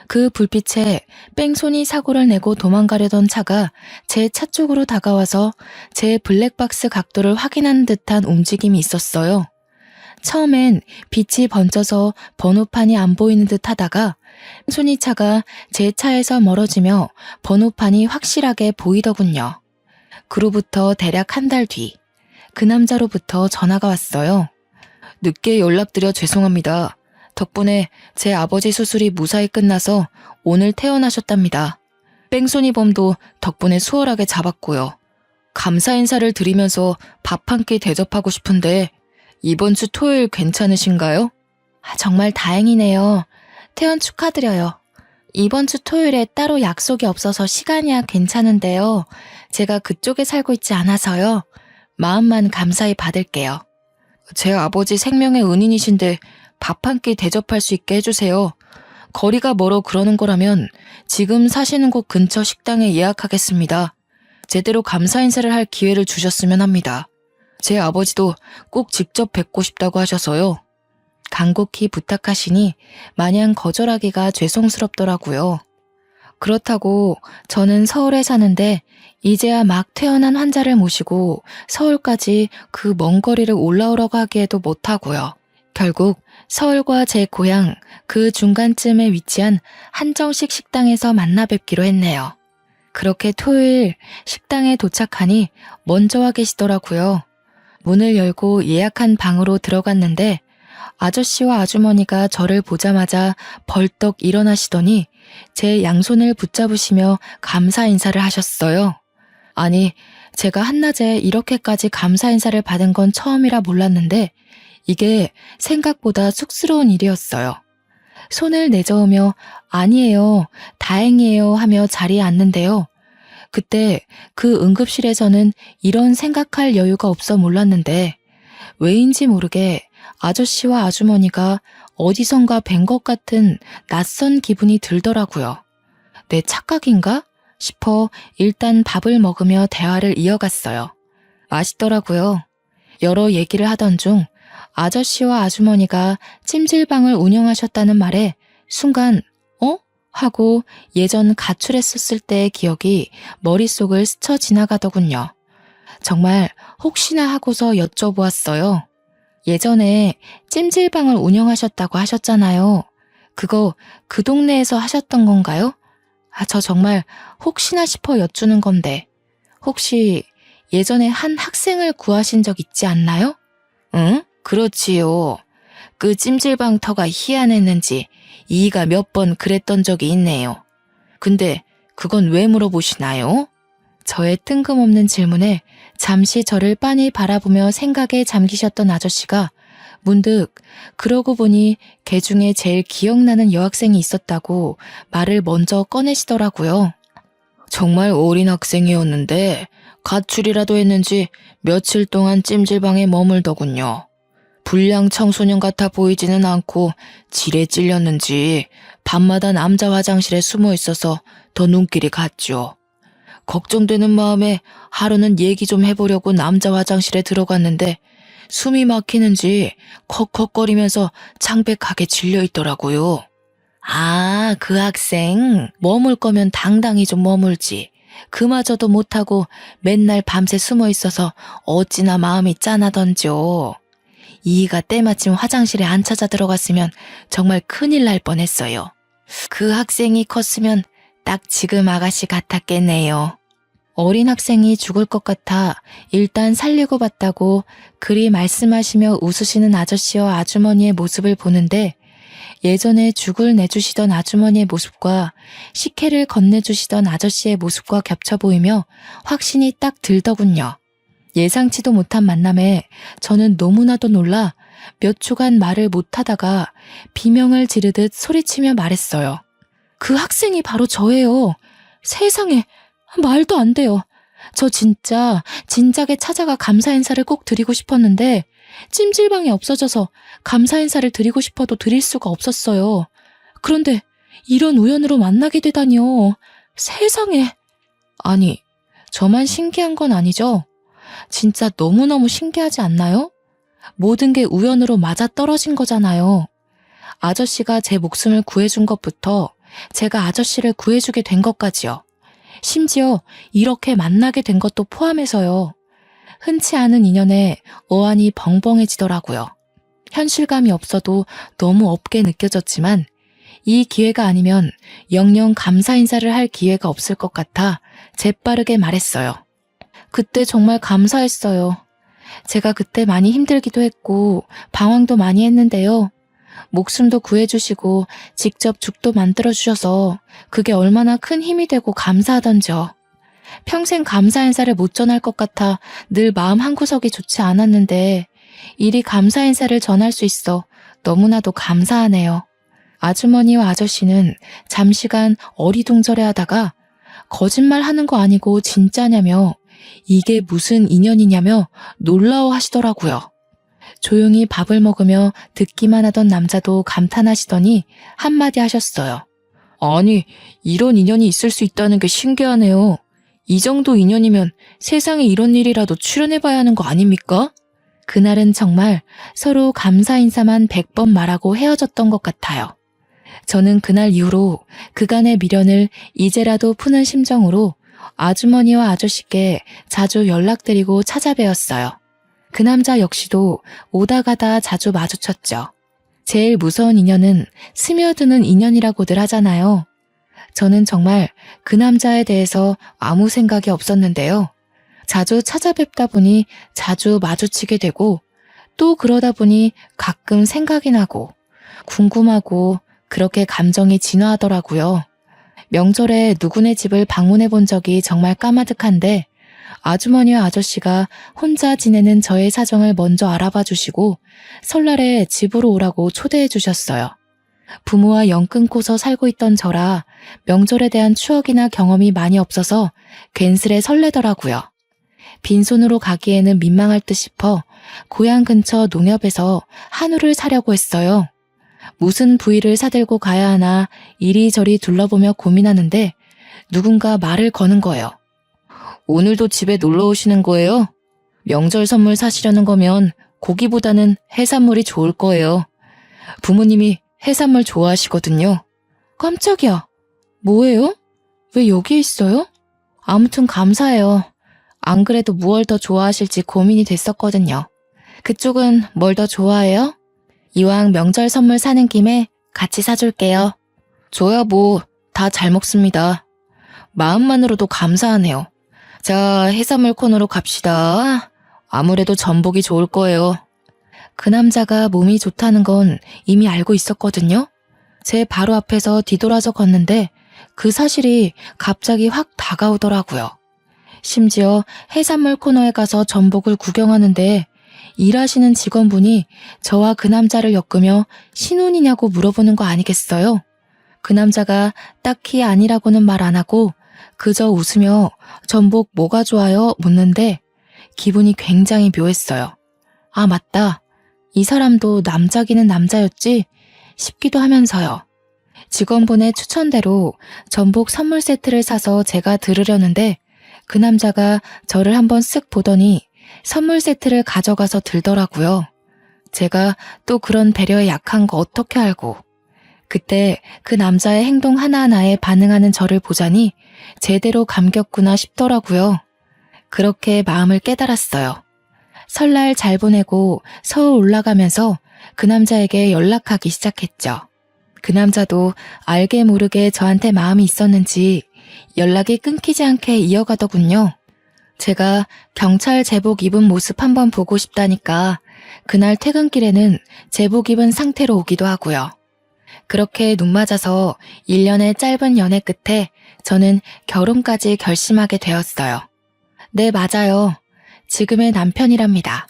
그 불빛에 뺑소니 사고를 내고 도망가려던 차가 제 차 쪽으로 다가와서 제 블랙박스 각도를 확인하는 듯한 움직임이 있었어요. 처음엔 빛이 번져서 번호판이 안 보이는 듯 하다가 뺑소니 차가 제 차에서 멀어지며 번호판이 확실하게 보이더군요. 그로부터 대략 한 달 뒤, 그 남자로부터 전화가 왔어요. 늦게 연락드려 죄송합니다. 덕분에 제 아버지 수술이 무사히 끝나서 오늘 퇴원하셨답니다. 뺑소니범도 덕분에 수월하게 잡았고요. 감사 인사를 드리면서 밥 한 끼 대접하고 싶은데 이번 주 토요일 괜찮으신가요? 정말 다행이네요. 퇴원 축하드려요. 이번 주 토요일에 따로 약속이 없어서 시간이야 괜찮은데요. 제가 그쪽에 살고 있지 않아서요. 마음만 감사히 받을게요. 제 아버지 생명의 은인이신데 밥 한 끼 대접할 수 있게 해주세요. 거리가 멀어 그러는 거라면 지금 사시는 곳 근처 식당에 예약하겠습니다. 제대로 감사 인사를 할 기회를 주셨으면 합니다. 제 아버지도 꼭 직접 뵙고 싶다고 하셔서요. 간곡히 부탁하시니 마냥 거절하기가 죄송스럽더라고요. 그렇다고 저는 서울에 사는데 이제야 막 퇴원한 환자를 모시고 서울까지 그 먼 거리를 올라오라고 하기에도 못하고요. 결국 서울과 제 고향 그 중간쯤에 위치한 한정식 식당에서 만나 뵙기로 했네요. 그렇게 토요일 식당에 도착하니 먼저 와 계시더라고요. 문을 열고 예약한 방으로 들어갔는데 아저씨와 아주머니가 저를 보자마자 벌떡 일어나시더니 제 양손을 붙잡으시며 감사 인사를 하셨어요. 아니, 제가 한낮에 이렇게까지 감사 인사를 받은 건 처음이라 몰랐는데 이게 생각보다 쑥스러운 일이었어요. 손을 내저으며 아니에요, 다행이에요 하며 자리에 앉는데요. 그때 그 응급실에서는 이런 생각할 여유가 없어 몰랐는데 왜인지 모르게 아저씨와 아주머니가 어디선가 뵌 것 같은 낯선 기분이 들더라고요. 내 착각인가 싶어 일단 밥을 먹으며 대화를 이어갔어요. 맛있더라고요. 여러 얘기를 하던 중 아저씨와 아주머니가 찜질방을 운영하셨다는 말에 순간 하고 예전 가출했었을 때의 기억이 머릿속을 스쳐 지나가더군요. 정말 혹시나 하고서 여쭤보았어요. 예전에 찜질방을 운영하셨다고 하셨잖아요. 그거 그 동네에서 하셨던 건가요? 저 정말 혹시나 싶어 여쭈는 건데 혹시 예전에 한 학생을 구하신 적 있지 않나요? 응? 그렇지요. 그 찜질방 터가 희한했는지 이이가 몇 번 그랬던 적이 있네요. 근데 그건 왜 물어보시나요? 저의 뜬금없는 질문에 잠시 저를 빤히 바라보며 생각에 잠기셨던 아저씨가 문득 그러고 보니 걔 중에 제일 기억나는 여학생이 있었다고 말을 먼저 꺼내시더라고요. 정말 어린 학생이었는데 가출이라도 했는지 며칠 동안 찜질방에 머물더군요. 불량 청소년 같아 보이지는 않고 질에 찔렸는지 밤마다 남자 화장실에 숨어 있어서 더 눈길이 갔죠. 걱정되는 마음에 하루는 얘기 좀 해보려고 남자 화장실에 들어갔는데 숨이 막히는지 컥컥거리면서 창백하게 질려 있더라고요. 아, 그 학생 머물 거면 당당히 좀 머물지. 그마저도 못하고 맨날 밤새 숨어 있어서 어찌나 마음이 짠하던지요. 이이가 때마침 화장실에 안 찾아 들어갔으면 정말 큰일 날 뻔했어요. 그 학생이 컸으면 딱 지금 아가씨 같았겠네요. 어린 학생이 죽을 것 같아 일단 살리고 봤다고 그리 말씀하시며 웃으시는 아저씨와 아주머니의 모습을 보는데 예전에 죽을 내주시던 아주머니의 모습과 식혜를 건네주시던 아저씨의 모습과 겹쳐 보이며 확신이 딱 들더군요. 예상치도 못한 만남에 저는 너무나도 놀라 몇 초간 말을 못하다가 비명을 지르듯 소리치며 말했어요. 그 학생이 바로 저예요. 세상에, 말도 안 돼요. 저 진작에 찾아가 감사 인사를 꼭 드리고 싶었는데 찜질방이 없어져서 감사 인사를 드리고 싶어도 드릴 수가 없었어요. 그런데 이런 우연으로 만나게 되다니요. 세상에. 아니, 저만 신기한 건 아니죠? 진짜 너무너무 신기하지 않나요? 모든 게 우연으로 맞아떨어진 거잖아요. 아저씨가 제 목숨을 구해준 것부터 제가 아저씨를 구해주게 된 것까지요. 심지어 이렇게 만나게 된 것도 포함해서요. 흔치 않은 인연에 어안이 벙벙해지더라고요. 현실감이 없어도 너무 없게 느껴졌지만 이 기회가 아니면 영영 감사 인사를 할 기회가 없을 것 같아 재빠르게 말했어요. 그때 정말 감사했어요. 제가 그때 많이 힘들기도 했고 방황도 많이 했는데요. 목숨도 구해주시고 직접 죽도 만들어주셔서 그게 얼마나 큰 힘이 되고 감사하던지요. 평생 감사 인사를 못 전할 것 같아 늘 마음 한구석이 좋지 않았는데 이리 감사 인사를 전할 수 있어 너무나도 감사하네요. 아주머니와 아저씨는 잠시간 어리둥절해 하다가 거짓말 하는 거 아니고 진짜냐며 이게 무슨 인연이냐며 놀라워 하시더라고요. 조용히 밥을 먹으며 듣기만 하던 남자도 감탄하시더니 한마디 하셨어요. 아니, 이런 인연이 있을 수 있다는 게 신기하네요. 이 정도 인연이면 세상에 이런 일이라도 출연해봐야 하는 거 아닙니까? 그날은 정말 서로 감사 인사만 100번 말하고 헤어졌던 것 같아요. 저는 그날 이후로 그간의 미련을 이제라도 푸는 심정으로 아주머니와 아저씨께 자주 연락드리고 찾아뵈었어요. 그 남자 역시도 오다 가다 자주 마주쳤죠. 제일 무서운 인연은 스며드는 인연이라고들 하잖아요. 저는 정말 그 남자에 대해서 아무 생각이 없었는데요. 자주 찾아뵙다 보니 자주 마주치게 되고 또 그러다 보니 가끔 생각이 나고 궁금하고 그렇게 감정이 진화하더라고요. 명절에 누구네 집을 방문해 본 적이 정말 까마득한데 아주머니와 아저씨가 혼자 지내는 저의 사정을 먼저 알아봐 주시고 설날에 집으로 오라고 초대해 주셨어요. 부모와 연 끊고서 살고 있던 저라 명절에 대한 추억이나 경험이 많이 없어서 괜스레 설레더라고요. 빈손으로 가기에는 민망할 듯 싶어 고향 근처 농협에서 한우를 사려고 했어요. 무슨 부위를 사들고 가야 하나 이리저리 둘러보며 고민하는데 누군가 말을 거는 거예요. 오늘도 집에 놀러 오시는 거예요? 명절 선물 사시려는 거면 고기보다는 해산물이 좋을 거예요. 부모님이 해산물 좋아하시거든요. 깜짝이야. 뭐예요? 왜 여기 있어요? 아무튼 감사해요. 안 그래도 무얼 더 좋아하실지 고민이 됐었거든요. 그쪽은 뭘 더 좋아해요? 이왕 명절 선물 사는 김에 같이 사줄게요. 저야 뭐 다 잘 먹습니다. 마음만으로도 감사하네요. 자, 해산물 코너로 갑시다. 아무래도 전복이 좋을 거예요. 그 남자가 몸이 좋다는 건 이미 알고 있었거든요. 제 바로 앞에서 뒤돌아서 걷는데 그 사실이 갑자기 확 다가오더라고요. 심지어 해산물 코너에 가서 전복을 구경하는데 일하시는 직원분이 저와 그 남자를 엮으며 신혼이냐고 물어보는 거 아니겠어요? 그 남자가 딱히 아니라고는 말 안 하고 그저 웃으며 전복 뭐가 좋아요? 묻는데 기분이 굉장히 묘했어요. 아, 맞다. 이 사람도 남자기는 남자였지 싶기도 하면서요. 직원분의 추천대로 전복 선물 세트를 사서 제가 들으려는데 그 남자가 저를 한번 쓱 보더니 선물 세트를 가져가서 들더라고요. 제가 또 그런 배려에 약한 거 어떻게 알고. 그때 그 남자의 행동 하나하나에 반응하는 저를 보자니 제대로 감겼구나 싶더라고요. 그렇게 마음을 깨달았어요. 설날 잘 보내고 서울 올라가면서 그 남자에게 연락하기 시작했죠. 그 남자도 알게 모르게 저한테 마음이 있었는지 연락이 끊기지 않게 이어가더군요. 제가 경찰 제복 입은 모습 한번 보고 싶다니까 그날 퇴근길에는 제복 입은 상태로 오기도 하고요. 그렇게 눈 맞아서 1년의 짧은 연애 끝에 저는 결혼까지 결심하게 되었어요. 네, 맞아요. 지금의 남편이랍니다.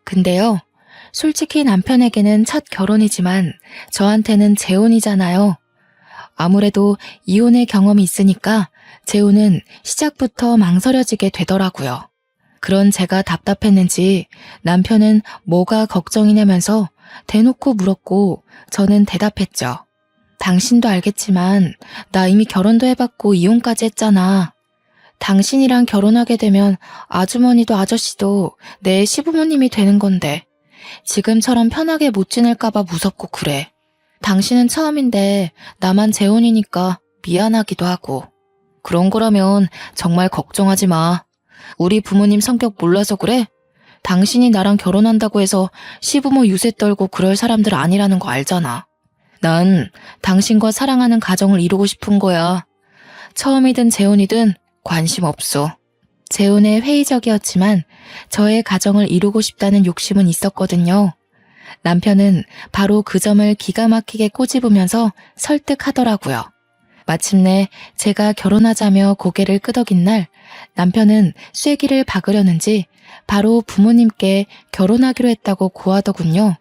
근데요, 솔직히 남편에게는 첫 결혼이지만 저한테는 재혼이잖아요. 아무래도 이혼의 경험이 있으니까 재혼은 시작부터 망설여지게 되더라고요. 그런 제가 답답했는지 남편은 뭐가 걱정이냐면서 대놓고 물었고 저는 대답했죠. 당신도 알겠지만 나 이미 결혼도 해봤고 이혼까지 했잖아. 당신이랑 결혼하게 되면 아주머니도 아저씨도 내 시부모님이 되는 건데 지금처럼 편하게 못 지낼까봐 무섭고 그래. 당신은 처음인데 나만 재혼이니까 미안하기도 하고. 그런 거라면 정말 걱정하지 마. 우리 부모님 성격 몰라서 그래? 당신이 나랑 결혼한다고 해서 시부모 유세 떨고 그럴 사람들 아니라는 거 알잖아. 난 당신과 사랑하는 가정을 이루고 싶은 거야. 처음이든 재혼이든 관심 없어. 재혼에 회의적이었지만 저의 가정을 이루고 싶다는 욕심은 있었거든요. 남편은 바로 그 점을 기가 막히게 꼬집으면서 설득하더라고요. 마침내 제가 결혼하자며 고개를 끄덕인 날 남편은 쐐기를 박으려는지 바로 부모님께 결혼하기로 했다고 고하더군요.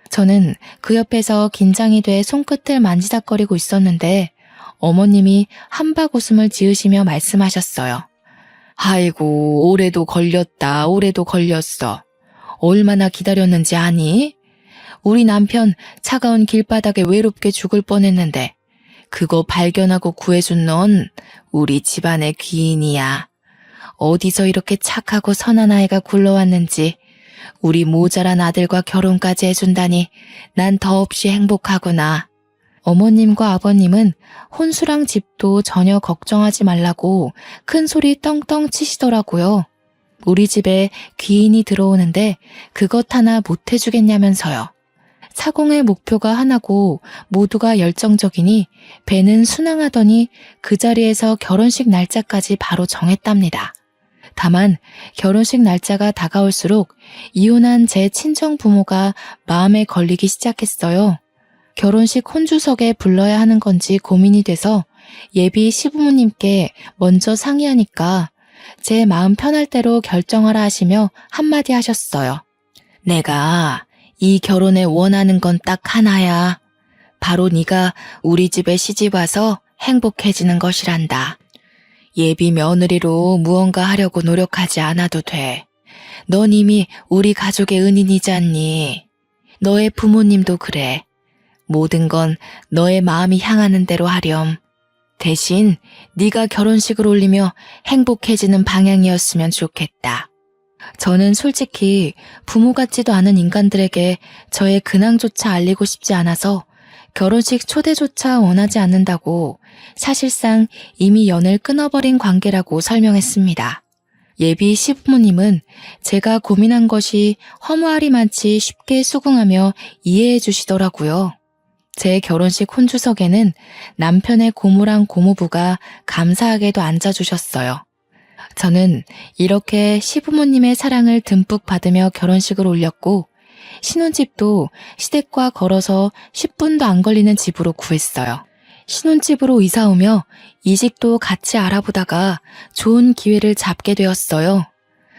저는 그 옆에서 긴장이 돼 손끝을 만지작거리고 있었는데 어머님이 한박 웃음을 지으시며 말씀하셨어요. 아이고, 올해도 걸렸다, 올해도 걸렸어. 얼마나 기다렸는지 아니? 우리 남편 차가운 길바닥에 외롭게 죽을 뻔했는데 그거 발견하고 구해준 넌 우리 집안의 귀인이야. 어디서 이렇게 착하고 선한 아이가 굴러왔는지 우리 모자란 아들과 결혼까지 해준다니 난 더없이 행복하구나. 어머님과 아버님은 혼수랑 집도 전혀 걱정하지 말라고 큰 소리 떵떵 치시더라고요. 우리 집에 귀인이 들어오는데 그것 하나 못 해주겠냐면서요. 사공의 목표가 하나고 모두가 열정적이니 배는 순항하더니 그 자리에서 결혼식 날짜까지 바로 정했답니다. 다만 결혼식 날짜가 다가올수록 이혼한 제 친정 부모가 마음에 걸리기 시작했어요. 결혼식 혼주석에 불러야 하는 건지 고민이 돼서 예비 시부모님께 먼저 상의하니까 제 마음 편할 대로 결정하라 하시며 한마디 하셨어요. 내가 이 결혼에 원하는 건 딱 하나야. 바로 네가 우리 집에 시집와서 행복해지는 것이란다. 예비 며느리로 무언가 하려고 노력하지 않아도 돼. 넌 이미 우리 가족의 은인이잖니. 너의 부모님도 그래. 모든 건 너의 마음이 향하는 대로 하렴. 대신 네가 결혼식을 올리며 행복해지는 방향이었으면 좋겠다. 저는 솔직히 부모 같지도 않은 인간들에게 저의 근황조차 알리고 싶지 않아서 결혼식 초대조차 원하지 않는다고 사실상 이미 연을 끊어버린 관계라고 설명했습니다. 예비 시부모님은 제가 고민한 것이 허무하리만치 쉽게 수긍하며 이해해 주시더라고요. 제 결혼식 혼주석에는 남편의 고모랑 고모부가 감사하게도 앉아주셨어요. 저는 이렇게 시부모님의 사랑을 듬뿍 받으며 결혼식을 올렸고 신혼집도 시댁과 걸어서 10분도 안 걸리는 집으로 구했어요. 신혼집으로 이사 오며 이직도 같이 알아보다가 좋은 기회를 잡게 되었어요.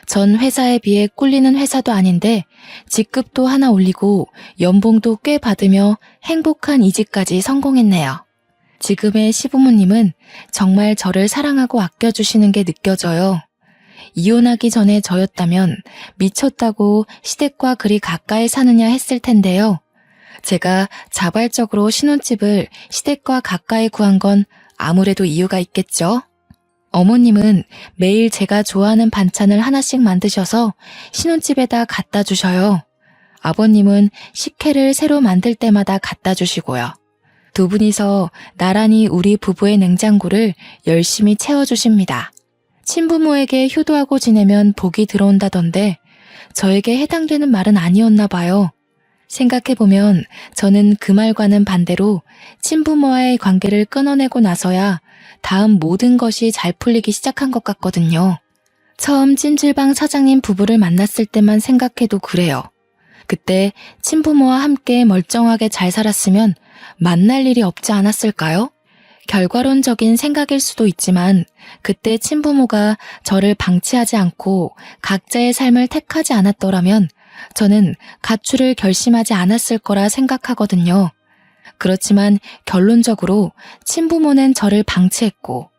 전 회사에 비해 꿀리는 회사도 아닌데 직급도 하나 올리고 연봉도 꽤 받으며 행복한 이직까지 성공했네요. 지금의 시부모님은 정말 저를 사랑하고 아껴주시는 게 느껴져요. 이혼하기 전에 저였다면 미쳤다고 시댁과 그리 가까이 사느냐 했을 텐데요. 제가 자발적으로 신혼집을 시댁과 가까이 구한 건 아무래도 이유가 있겠죠. 어머님은 매일 제가 좋아하는 반찬을 하나씩 만드셔서 신혼집에다 갖다 주셔요. 아버님은 식혜를 새로 만들 때마다 갖다 주시고요. 두 분이서 나란히 우리 부부의 냉장고를 열심히 채워주십니다. 친부모에게 효도하고 지내면 복이 들어온다던데 저에게 해당되는 말은 아니었나 봐요. 생각해보면 저는 그 말과는 반대로 친부모와의 관계를 끊어내고 나서야 다음 모든 것이 잘 풀리기 시작한 것 같거든요. 처음 찜질방 사장님 부부를 만났을 때만 생각해도 그래요. 그때 친부모와 함께 멀쩡하게 잘 살았으면 만날 일이 없지 않았을까요? 결과론적인 생각일 수도 있지만 그때 친부모가 저를 방치하지 않고 각자의 삶을 택하지 않았더라면 저는 가출을 결심하지 않았을 거라 생각하거든요. 그렇지만 결론적으로 친부모는 저를 방치했고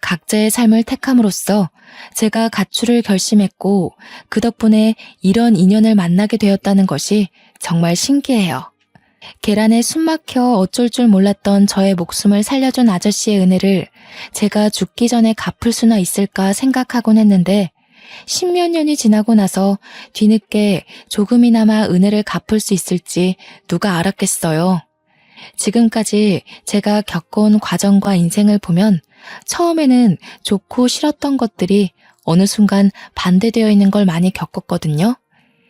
각자의 삶을 택함으로써 제가 가출을 결심했고 그 덕분에 이런 인연을 만나게 되었다는 것이 정말 신기해요. 계란에 숨 막혀 어쩔 줄 몰랐던 저의 목숨을 살려준 아저씨의 은혜를 제가 죽기 전에 갚을 수나 있을까 생각하곤 했는데 10몇 년이 지나고 나서 뒤늦게 조금이나마 은혜를 갚을 수 있을지 누가 알았겠어요. 지금까지 제가 겪어온 과정과 인생을 보면 처음에는 좋고 싫었던 것들이 어느 순간 반대되어 있는 걸 많이 겪었거든요.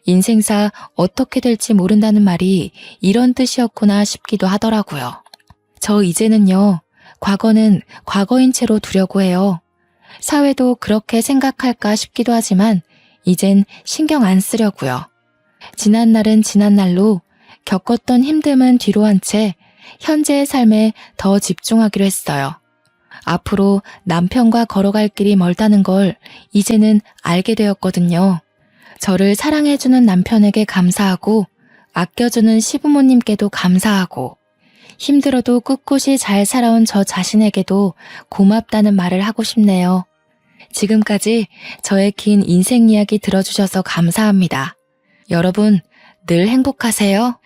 인생사 어떻게 될지 모른다는 말이 이런 뜻이었구나 싶기도 하더라고요. 저 이제는요, 과거는 과거인 채로 두려고 해요. 사회도 그렇게 생각할까 싶기도 하지만 이젠 신경 안 쓰려고요. 지난 날은 지난 날로 겪었던 힘듦은 뒤로 한 채 현재의 삶에 더 집중하기로 했어요. 앞으로 남편과 걸어갈 길이 멀다는 걸 이제는 알게 되었거든요. 저를 사랑해주는 남편에게 감사하고 아껴주는 시부모님께도 감사하고 힘들어도 꿋꿋이 잘 살아온 저 자신에게도 고맙다는 말을 하고 싶네요. 지금까지 저의 긴 인생 이야기 들어주셔서 감사합니다. 여러분 늘 행복하세요.